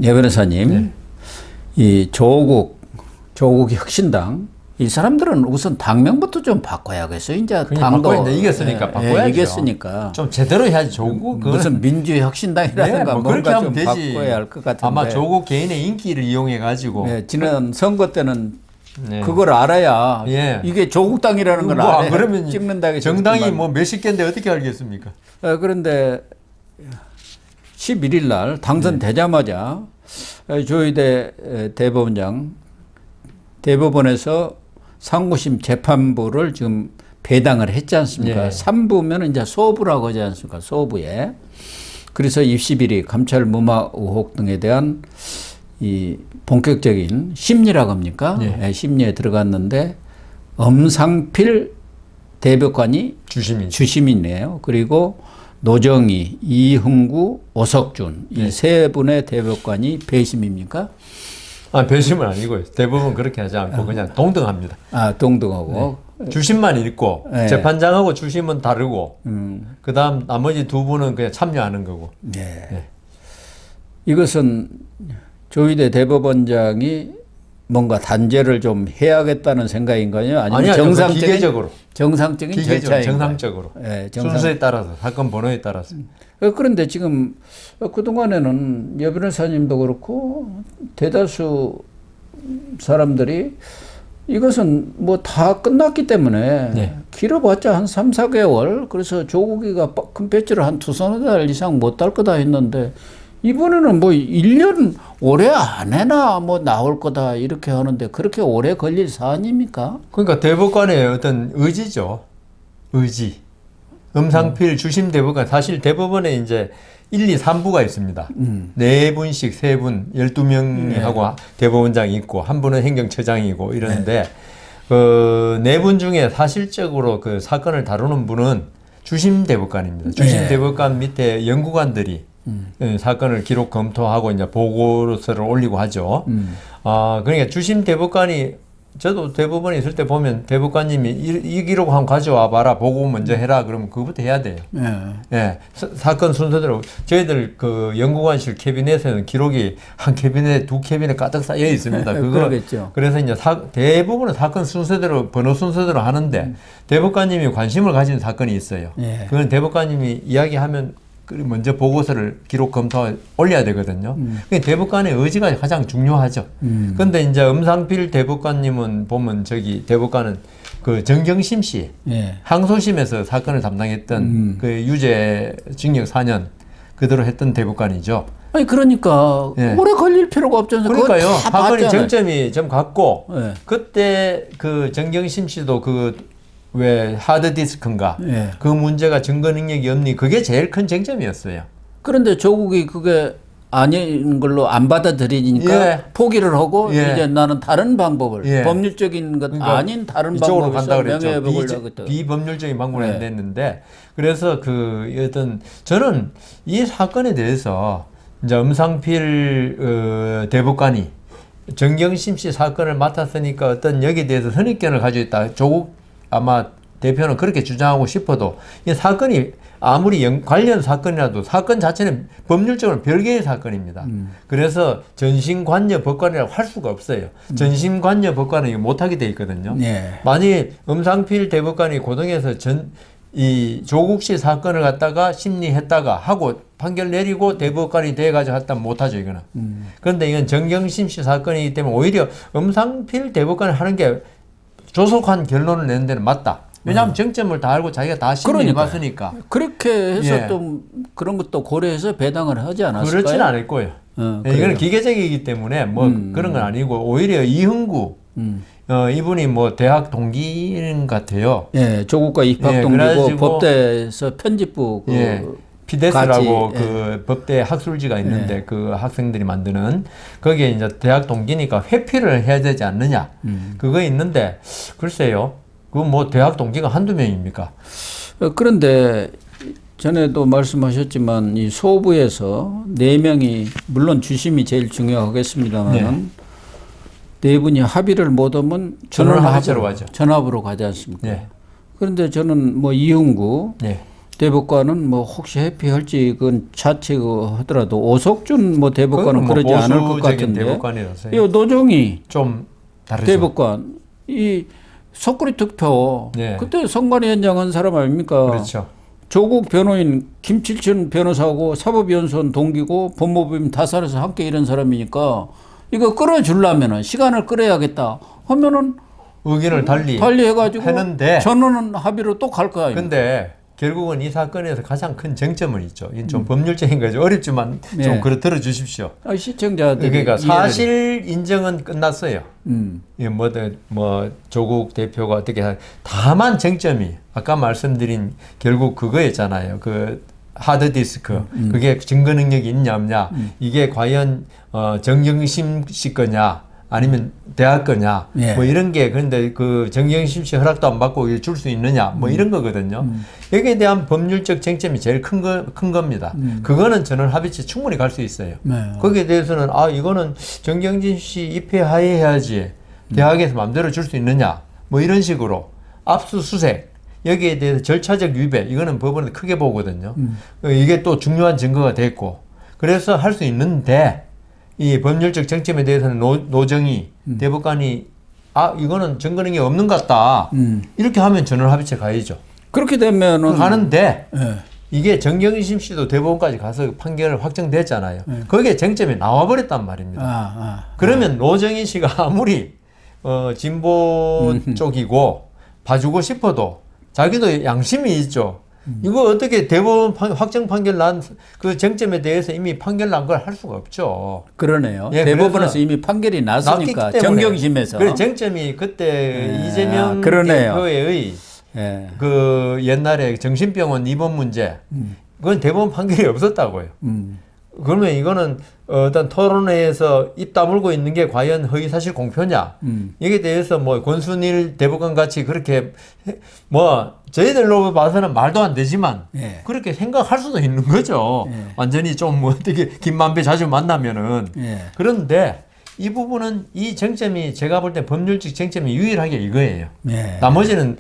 예 변호사님, 네. 이 조국 혁신당 이 사람들은 우선 당명부터 좀 바꿔야겠어요. 이제 당도 바꿔야 이겼으니까 바꿔야죠. 이겼으니까 좀 제대로 해야지. 조국 무슨 민주혁신당이라든가 네, 뭐 뭔가 좀 바꿔야 할 것 같은데 아마 조국 개인의 인기를 이용해 가지고 지난 선거 때는 네. 그걸 알아야 예. 이게 조국당이라는 걸 알아야 그러면 찍는다. 정당이 뭐 몇십 개인데 어떻게 알겠습니까? 그런데 11일 날 당선되자마자 조희대 대법원에서 상고심 재판부를 지금 배당을 했지 않습니까? 예. 3부면 이제 소부라고 하지 않습니까? 소부에. 그래서 입시비리, 감찰 무마 의혹 등에 대한 이 본격적인 심리라고 합니까? 예. 심리에 들어갔는데 엄상필 대법관이 주심이네요. 그리고 노정희, 이흥구, 오석준 이 세 분의 대법관이 배심입니까? 배심은 아니고요. 대부분 그렇게 하지 않고 그냥 동등합니다. 동등하고. 네. 주심만 읽고 네. 재판장하고 주심은 다르고 그다음 나머지 두 분은 그냥 참여하는 거고. 네. 네. 이것은 조희대 대법원장이 뭔가 단죄를 좀 해야겠다는 생각인가요? 아니면 정상적인 절차인가요? 정상적으로. 네, 순서에 따라서 사건 번호에 따라서. 그런데 지금 그동안에는 여 변호사님도 그렇고 대다수 사람들이 이것은 뭐 다 끝났기 때문에 네. 길어봤자 한 3, 4개월 그래서 조국이가 큰 배지를 한 2-3달 이상 못 달 거다 했는데 이번에는 뭐 1년 올해 안에나 뭐 나올 거다 이렇게 하는데 그렇게 오래 걸릴 사안입니까? 그러니까 대법관의 어떤 의지죠. 의지. 엄상필 주심 대법관, 사실 대법원에 이제 1, 2, 3부가 있습니다. 4분씩 3분, 12명이 하고 대법원장이 있고, 한 분은 행정처장이고 이러는데, 그 4분 중에 사실적으로 그 사건을 다루는 분은 주심 대법관입니다. 주심 대법관 밑에 연구관들이 사건을 기록 검토하고 이제 보고서를 올리고 하죠. 그러니까 주심 대법관이 저도 대법원에 있을 때 보면 대법관님이 이 기록 한번 가져와 봐라 보고 먼저 해라 그러면 그거부터 해야 돼요. 예. 사건 순서대로 저희들 그 연구관실 캐비넷에는 기록이 한 캐비넷, 2캐비넷 가득 쌓여 있습니다. 그러겠죠. 그래서 이제 대부분은 사건 순서대로 번호 순서대로 하는데 대법관님이 관심을 가진 사건이 있어요. 그건 대법관님이 이야기하면 먼저 보고서를 기록 검토 올려야 되거든요. 대법관의 의지가 가장 중요하죠. 그런데 이제 엄상필 대법관님은 보면 저기 대법관은 그 정경심 씨 항소심에서 사건을 담당했던 그 유죄 징역 4년 그대로 했던 대법관이죠. 아니 그러니까 오래 걸릴 필요가 없잖아요. 그러니까요. 사건이 정점이 좀 갔고 그때 그 정경심 씨도 그 왜 하드디스크인가 그 문제가 증거 능력이 없니 그게 제일 큰 쟁점이었어요. 그런데 조국이 그게 아닌 걸로 안 받아들이니까 포기를 하고 이제 나는 다른 방법을 법률적인 것 그러니까 아닌 다른 방법으로 간다 그랬죠. 비법률적인 방법을 해야 됐는데 그래서 그 어떤 저는 이 사건에 대해서 이제 엄상필 대법관이 정경심 씨 사건을 맡았으니까 어떤 여기에 대해서 선입견을 가지고 있다. 조국 아마 대표는 그렇게 주장하고 싶어도 이 사건이 아무리 관련 사건이라도 사건 자체는 법률적으로 별개의 사건입니다. 그래서 전신관여 법관이라고 할 수가 없어요. 전신관여 법관은 못하게 돼 있거든요. 만약 엄상필 대법관이 고등에서 이 조국 씨 사건을 갖다가 심리했다가 하고 판결 내리고 대법관이 돼가지고 했다면 못하죠, 이거는. 그런데 이건 정경심 씨 사건이기 때문에 오히려 엄상필 대법관이 하는 게 조속한 결론을 내는 데는 맞다. 왜냐하면 정점을 다 알고 자기가 다 심리해봤으니까. 그렇게 해서 좀 그런 것도 고려해서 배당을 하지 않았을까요? 그렇지는 않을 거예요. 이거는 기계적이기 때문에 뭐 그런 건 아니고 오히려 이흥구 이분이 뭐 대학 동기인 같아요. 조국과 입학 동기고 법대에서 편집부 피데스라고 그 법대 학술지가 있는데 그 학생들이 만드는 거기에 이제 대학 동기니까 회피를 해야 되지 않느냐 그거 있는데 글쎄요 그 뭐 대학 동기가 한두 명입니까? 그런데 전에도 말씀하셨지만 이 소부에서 4명이 물론 주심이 제일 중요하겠습니다만 네 분이 합의를 못하면 전원합의로 가지 않습니까? 그런데 저는 뭐 이흥구 대법관은 뭐 혹시 회피할지 그건 차치하더라도 오석준 뭐 대법관은 뭐 그러지 않을 것 같은데. 이 노정희 좀 다르죠. 대법관 이 속거리 투표 네. 그때 선관위원장 한 사람 아닙니까? 그렇죠. 조국 변호인 김칠천 변호사하고 사법연수원 동기고 법무부인 다산에서 함께 일한 사람이니까 이거 끌어주려면은 시간을 끌어야겠다 하면은 의견을 달리 해가지고 했는데 전원 합의로 또 갈 거야. 근데 결국은 이 사건에서 가장 큰 쟁점은 있죠. 이건 좀 법률적인 거죠. 어렵지만 네. 좀 들어주십시오. 시청자들이 그러니까 사실 인정은 끝났어요. 이 뭐 조국 대표가 어떻게 다만 쟁점이 아까 말씀드린 결국 그거였잖아요. 그 하드디스크 그게 증거 능력이 있냐 없냐 이게 과연 정경심 씨 거냐 아니면 대학 거냐 예. 뭐 이런 게 그런데 그 정경심 씨 허락도 안 받고 줄 수 있느냐 뭐 이런 거거든요. 여기에 대한 법률적 쟁점이 제일 큰 겁니다. 그거는 저는 합의체 충분히 갈 수 있어요. 네. 거기에 대해서는 이거는 정경심 씨 입회하에 해야지 대학에서 마음대로 줄 수 있느냐 뭐 이런 식으로 압수수색 여기에 대해서 절차적 위배 이거는 법원에 크게 보거든요. 이게 또 중요한 증거가 됐고 그래서 할 수 있는데 이 법률적 쟁점에 대해서는 노정희 대법관이 이거는 증거 능력이 없는 것 같다 이렇게 하면 전원 합의체 가야죠. 그렇게 되면은 가는데 예. 이게 정경심 씨도 대법원까지 가서 판결을 확정됐잖아요. 거기에 쟁점이 나와버렸단 말입니다. 그러면 노정희 씨가 아무리 진보 쪽이고 봐주고 싶어도 자기도 양심이 있죠. 이거 어떻게 대법원 확정 판결 난 그 쟁점에 대해서 이미 판결 난 걸 할 수가 없죠. 그러네요. 예, 대법원에서 이미 판결이 났으니까 정경심에서. 그래 쟁점이 그때 이재명 대표의 예. 그 옛날에 정신병원 입원 문제 그건 대법원 판결이 없었다고요. 그러면 이거는 어떤 토론회에서 입 다물고 있는 게 과연 허위사실 공표냐 여기에 대해서 뭐 권순일 대법관 같이 그렇게 뭐 저희들로 봐서는 말도 안 되지만 예. 그렇게 생각할 수도 있는 거죠. 예. 완전히 좀 뭐 어떻게 김만배 자주 만나면은 예. 그런데 이 부분은 이 쟁점이 제가 볼 때 법률적 쟁점이 유일하게 이거예요. 예. 나머지는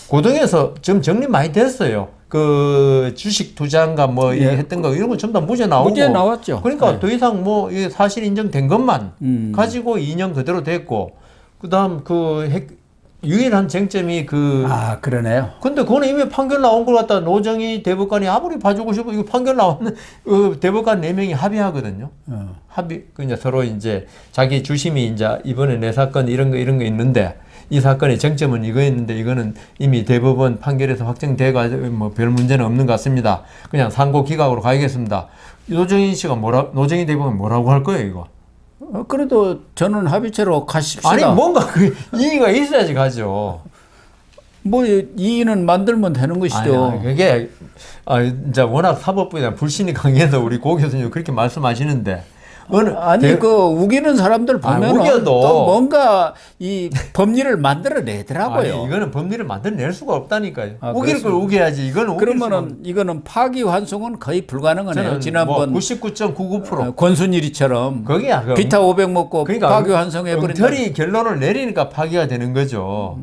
고등에서 좀 정리 많이 됐어요. 그 주식 투자인가 뭐 예. 했던 거 이런 거 전부 다 무죄 나오고. 무죄 나왔죠. 그러니까 네. 더 이상 뭐 이게 사실 인정된 것만 가지고 2년 그대로 됐고 그다음 유일한 쟁점이 그러네요. 근데 그거는 이미 판결 나온 걸 갖다 노정희 대법관이 아무리 봐주고 싶어 이거 판결 나왔는 대법관 4명이 합의하거든요. 그냥 서로 이제 자기 주심이 이제 이번에 내 사건 이런 거 있는데 이 사건의 쟁점은 이거였는데 이거는 이미 대법원 판결에서 확정돼가지고 뭐 별 문제는 없는 것 같습니다. 그냥 상고 기각으로 가야겠습니다. 노정희 대법관 뭐라고 할 거예요 이거? 그래도 저는 합의체로 가십시다. 아니 뭔가 그 이의가 있어야지 가죠. 뭐 이의는 만들면 되는 것이죠. 그게 이제 워낙 사법부에 대한 불신이 강해서 우리 고 교수님 그렇게 말씀하시는데 그 우기는 사람들 보면 또 뭔가 이 법리를 만들어내더라고요. 아니, 이거는 법리를 만들어낼 수가 없다니까요. 우길 걸 우겨야지. 이거는 그러면은 이거는 파기환송은 거의 불가능하네요. 지난번 뭐 99.99% 권순일이처럼 거기야. 비타 500 먹고 그러니까 파기환송해버린다. 엉터리 결론을 내리니까 파기가 되는 거죠.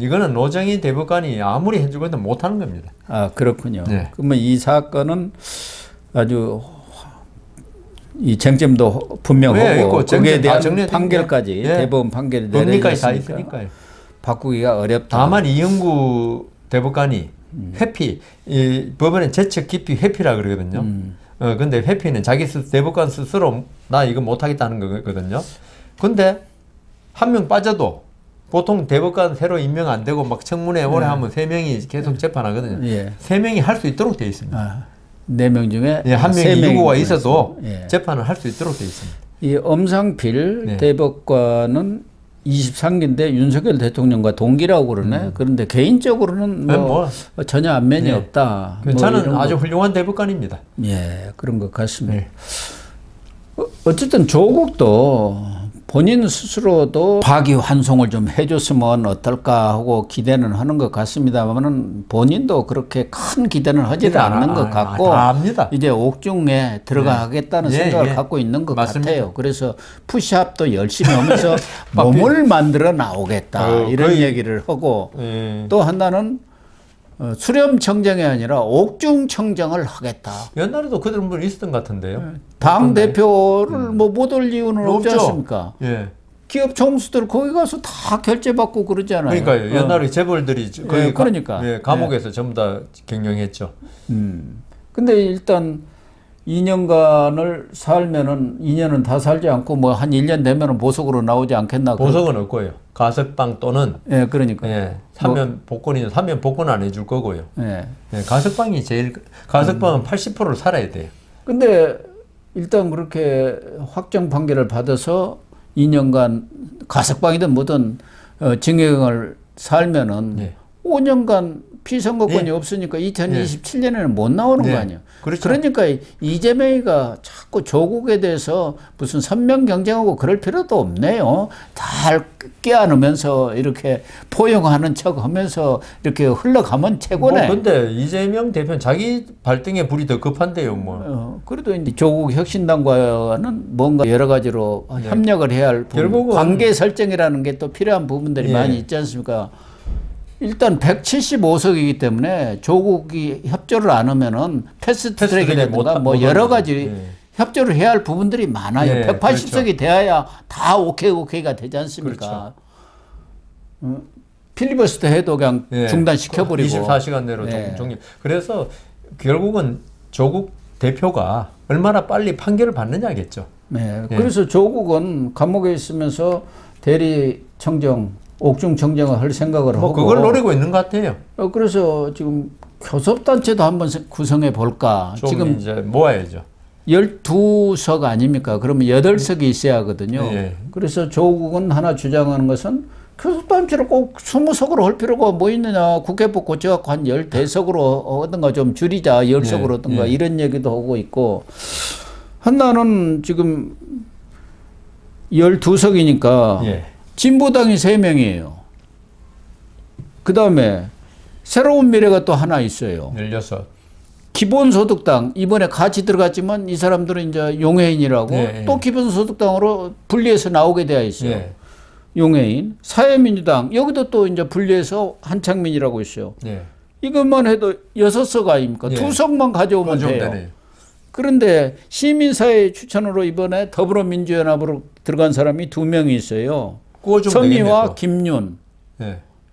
이거는 노정희 대법관이 아무리 해주고도 못하는 겁니다. 그렇군요. 네. 그러면 이 사건은 아주 이 쟁점도 분명하고 거기에 대한 판결까지 대법원 판결이 내려졌으니까 바꾸기가 어렵다. 다만 이영구 대법관이 회피, 이 법원의 재척 기피 회피라 그러거든요. 근데 회피는 대법관 스스로 나 이거 못하겠다는 거거든요. 근데 한 명 빠져도 보통 대법관 새로 임명 안 되고 막 청문회 오래 하면 3명이 계속 재판하거든요. 3명이 할 수 있도록 되어 있습니다. 4명 중에 한 명이 유고가 있어도 재판을 할 수 있도록 되어 있습니다. 이 엄상필 대법관은 23기인데 윤석열 대통령과 동기라고 그러네. 그런데 개인적으로는 뭐 전혀 안면이 없다. 저는 아주 훌륭한 대법관입니다. 예, 그런 것 같습니다. 어쨌든 조국도 본인 스스로도 파기환송을 좀 해줬으면 어떨까 하고 기대는 하는 것 같습니다만은 본인도 그렇게 큰 기대는 하지는 않는 것 같고 이제 옥중에 들어가겠다는 생각을 갖고 있는 것 같아요. 그래서 푸시업도 열심히 하면서 몸을 만들어 나오겠다 이런 얘기를 하고 또 하나는 수렴청정이 아니라 옥중청정을 하겠다. 옛날에도 그런 분 있었던 것 같은데요. 당 대표를 뭐 못 올 이유는 없지 없죠. 않습니까? 예. 기업 총수들 거기 가서 다 결제받고 그러잖아요. 그러니까요. 옛날에 재벌들이 거기 그러니까. 감옥에서 전부 다 경영했죠. 근데 일단 2년간을 살면은 2년은 다 살지 않고 뭐 한 1년 되면은 보석으로 나오지 않겠나. 보석은 없고요. 가석방 또는 그러니까. 사면 복권이면 사면 복권 안 해줄 거고요. 가석방이 가석방은 80%를 살아야 돼요. 근데 일단 그렇게 확정 판결을 받아서 2년간 가석방이든 뭐든 징역을 살면은 5년간 피선거권이 없으니까 2027년에는 못 나오는 거 아니에요. 그렇죠. 그러니까 이재명이가 자꾸 조국에 대해서 무슨 선명 경쟁하고 그럴 필요도 없네요. 잘 껴안으면서 이렇게 포용하는 척 하면서 이렇게 흘러가면 최고네. 근데 이재명 대표는 자기 발등에 불이 더 급한데요, 뭐. 그래도 이제 조국 혁신당과는 뭔가 여러 가지로 협력을 해야 할 부분, 관계 설정이라는 게 또 필요한 부분들이 많이 있지 않습니까? 일단 175석이기 때문에 조국이 협조를 안 하면은 패스트트랙이라든가 뭐 여러 가지 협조를 해야 할 부분들이 많아요. 180석이 그렇죠. 돼야 다 오케이가 되지 않습니까? 그렇죠. 필리버스터 해도 그냥 중단시켜버리고 24시간 내로 종료. 그래서 결국은 조국 대표가 얼마나 빨리 판결을 받느냐겠죠. 그래서 조국은 감옥에 있으면서 대리 청정 옥중 청정을 할 생각을 하고 그걸 노리고 있는 것 같아요. 그래서 지금 교섭단체도 한번 구성해 볼까. 지금 이제 모아야죠. 12석 아닙니까? 그러면 8석이 있어야 하거든요. 그래서 조국은 하나 주장하는 것은 교섭단체를 꼭 20석으로 할 필요가 뭐 있느냐. 국회법 고쳐갖고 한 14석으로 하든가 좀 줄이자. 10석으로 하든가 이런 얘기도 하고 있고. 하나는 지금 12석이니까 진보당이 3명이에요. 그 다음에 새로운 미래가 또 하나 있어요. 16. 기본소득당 이번에 같이 들어갔지만 이 사람들은 이제 용해인이라고 또 기본소득당으로 분리해서 나오게 되어 있어요. 용해인. 사회민주당 여기도 또 이제 분리해서 한창민이라고 있어요. 이것만 해도 6석 아닙니까? 2석만 가져오면 돼요. 그런데 시민사회 추천으로 이번에 더불어민주연합으로 들어간 사람이 2명이 있어요. 선희와 김윤.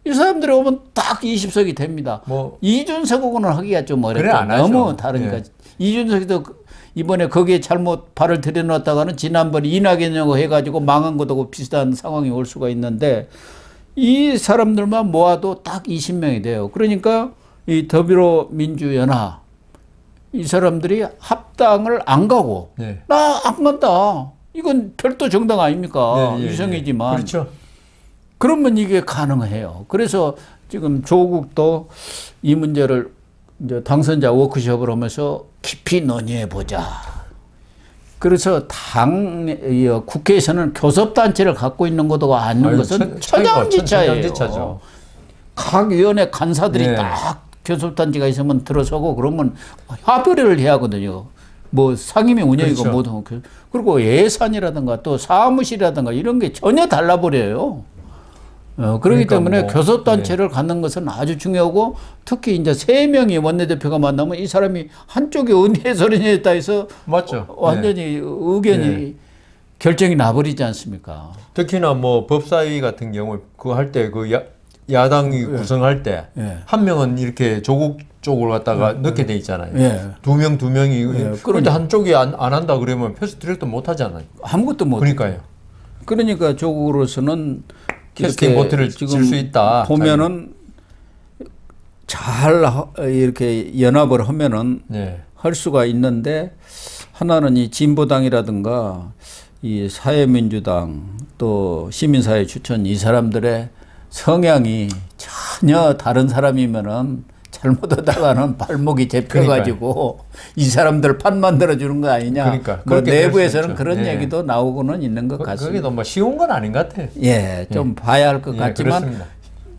이 사람들이 오면 딱 20석이 됩니다. 이준석하고는 하기가 좀 어렵다. 너무 다르니까. 이준석도 이번에 거기에 잘못 발을 들여놨다가는 지난번 이낙연이라고 해가지고 망한 것하고 비슷한 상황이 올 수가 있는데 이 사람들만 모아도 딱 20명이 돼요. 그러니까 이 더불어민주연합 이 사람들이 합당을 안 가고 나 안 간다. 이건 별도 정당 아닙니까? 유성이지만. 그렇죠. 그러면 이게 가능해요. 그래서 지금 조국도 이 문제를 이제 당선자 워크숍을 하면서 깊이 논의해 보자. 그래서 국회에서는 교섭단체를 갖고 있는 것도 아닌 것은 천양지차예요. 각 위원회 간사들이 딱 교섭단체가 있으면 들어서고 그러면 협의를 해야 하거든요. 뭐 상임위 운영이고 뭐든. 그리고 예산이라든가 또 사무실이라든가 이런 게 전혀 달라버려요. 그렇기 때문에 교섭단체를 갖는 것은 아주 중요하고 특히 이제 3명이 원내대표가 만나면 이 사람이 한쪽이 어디에 소리냈다 해서 완전히 의견이 결정이 나버리지 않습니까? 특히나 뭐 법사위 같은 경우 그거 할 때 그 야당이 구성할 때 한 명은 이렇게 조국 쪽으로 갖다가 넣게 돼 있잖아요. 두 명이 그런데 한쪽이 안 한다 그러면 패스트트랙도 못 하잖아요. 아무것도 못. 그러니까요. 그러니까 조국으로서는 캐스팅 보트를 질 수 있다. 보면은 잘 이렇게 연합을 하면은 할 수가 있는데 하나는 이 진보당이라든가 이 사회민주당 또 시민사회 추천 이 사람들의 성향이 전혀 다른 사람이면은 잘못하다가는 발목이 잡혀가지고 이 사람들 판 만들어주는 거 아니냐. 그러니까 뭐 내부에서는 그런 얘기도 나오고는 있는 것 같습니다. 그게 너무 쉬운 건 아닌 것 같아요. 좀 봐야 할 것 같지만 그렇습니다.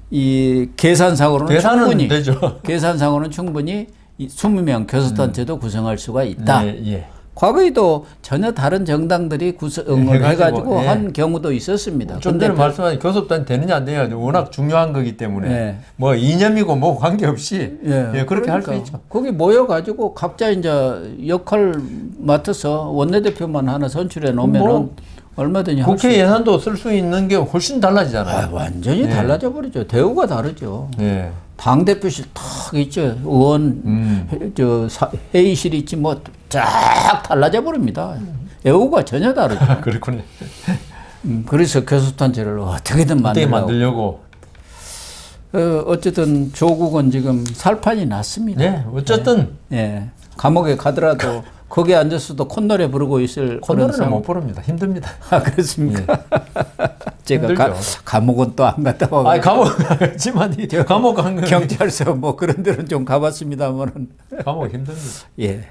이 계산상으로는 충분히 되죠. 계산상으로는 충분히 20명 교섭단체도 구성할 수가 있다. 과거에도 전혀 다른 정당들이 구성을 해가지고 예. 한 경우도 있었습니다. 좀 전에 말씀하신 교섭단 되느냐 안 되느냐 워낙 중요한 거기 때문에 예. 뭐 이념이고 뭐 관계없이 예, 그렇게 할 수 그러니까 있죠. 거기 모여가지고 각자 이제 역할 맡아서 원내대표만 하나 선출해 놓으면은 뭐 얼마든지 할 수 국회 예산도 쓸 수 있는 게 훨씬 달라지잖아요. 완전히 예. 달라져 버리죠. 대우가 다르죠. 예. 당 대표실 탁 있죠. 의원 회의실 있지 뭐 쫙 달라져 버립니다. 애우가 전혀 다르죠. 그렇군요. 그래서 교섭단체를 어떻게든 어떻게 만들려고. 만들려고. 어쨌든 조국은 지금 살판이 났습니다. 네, 어쨌든 예. 감옥에 가더라도 거기에 앉아서도 콧노래 부르고 있을 콧노래는 못 부릅니다. 힘듭니다. 아, 그렇습니까? 제가 힘들죠. 감옥은 또 안 갔다 와가지고. 아, 감옥 가지만 감옥 간 거. 경찰서 뭐 그런 데는 좀 가봤습니다만은. 감옥 힘듭니다. 예.